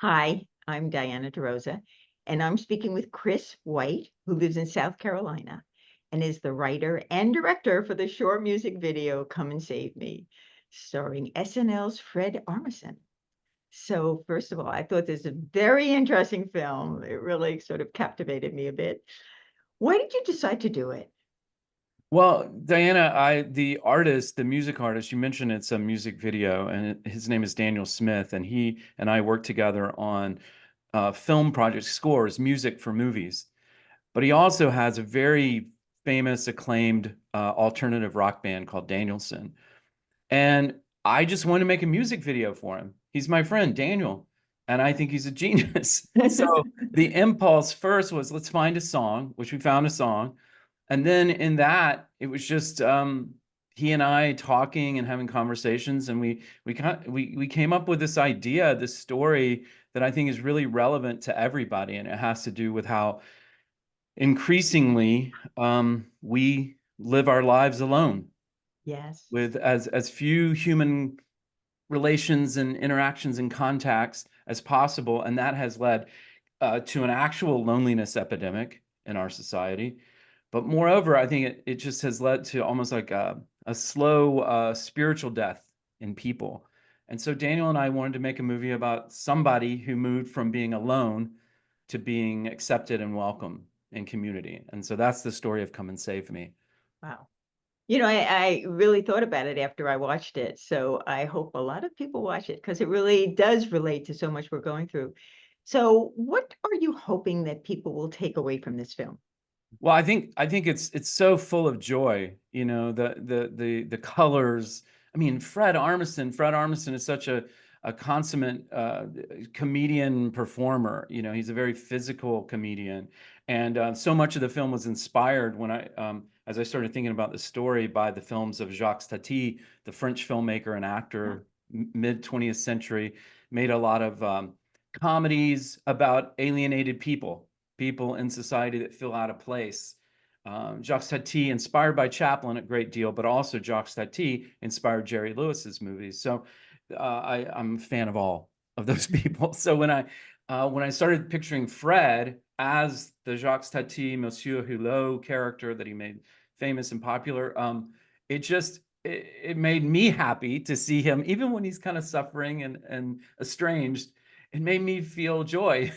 Hi, I'm Diana DeRosa, and I'm speaking with Chris White, who lives in South Carolina and is the writer and director for the short music video Come and Save Me, starring SNL's Fred Armisen. So, first of all, I thought this was a very interesting film. It really sort of captivated me a bit. Why did you decide to do it? Well, Diana, the artist, the music artist, you mentioned it's a music video, and his name is Daniel Smith, and he and I work together on film project scores, music for movies. But he also has a very famous, acclaimed alternative rock band called Danielson. And I just wanted to make a music video for him. He's my friend, Daniel, and I think he's a genius. So the impulse first was let's find a song, which we found a song. And then in that, it was just he and I talking and having conversations, and we came up with this idea, this story that I think is really relevant to everybody, and it has to do with how increasingly we live our lives alone Yes. with as few human relations and interactions and contacts as possible, and that has led to an actual loneliness epidemic in our society. But moreover, I think it just has led to almost like a slow spiritual death in people. And so Daniel and I wanted to make a movie about somebody who moved from being alone to being accepted and welcome in community. And so that's the story of Come and Save Me. Wow. I really thought about it after I watched it. So I hope a lot of people watch it because it really does relate to so much we're going through. So what are you hoping that people will take away from this film? Well, I think it's so full of joy, you know, the colors. I mean, Fred Armisen is such a consummate comedian performer. You know, he's a very physical comedian, and so much of the film was inspired when as I started thinking about the story by the films of Jacques Tati, the French filmmaker and Huh. actor, mid 20th century, made a lot of comedies about alienated people in society that feel out of place. Jacques Tati inspired by Chaplin a great deal, but also Jacques Tati inspired Jerry Lewis's movies. So I'm a fan of all of those people. So when I started picturing Fred as the Jacques Tati Monsieur Hulot character that he made famous and popular, it made me happy to see him, even when he's kind of suffering and estranged. It made me feel joy.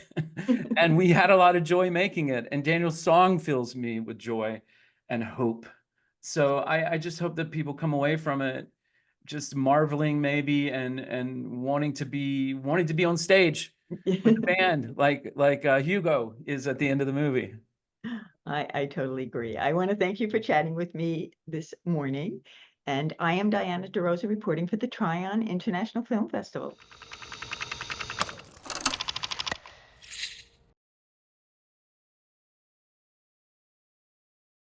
And we had a lot of joy making it. And Daniel's song fills me with joy and hope. So I just hope that people come away from it just marveling maybe and wanting to be on stage with the band like Hugo is at the end of the movie. I totally agree. I want to thank you for chatting with me this morning. And I am Diana DeRosa reporting for the Tryon International Film Festival.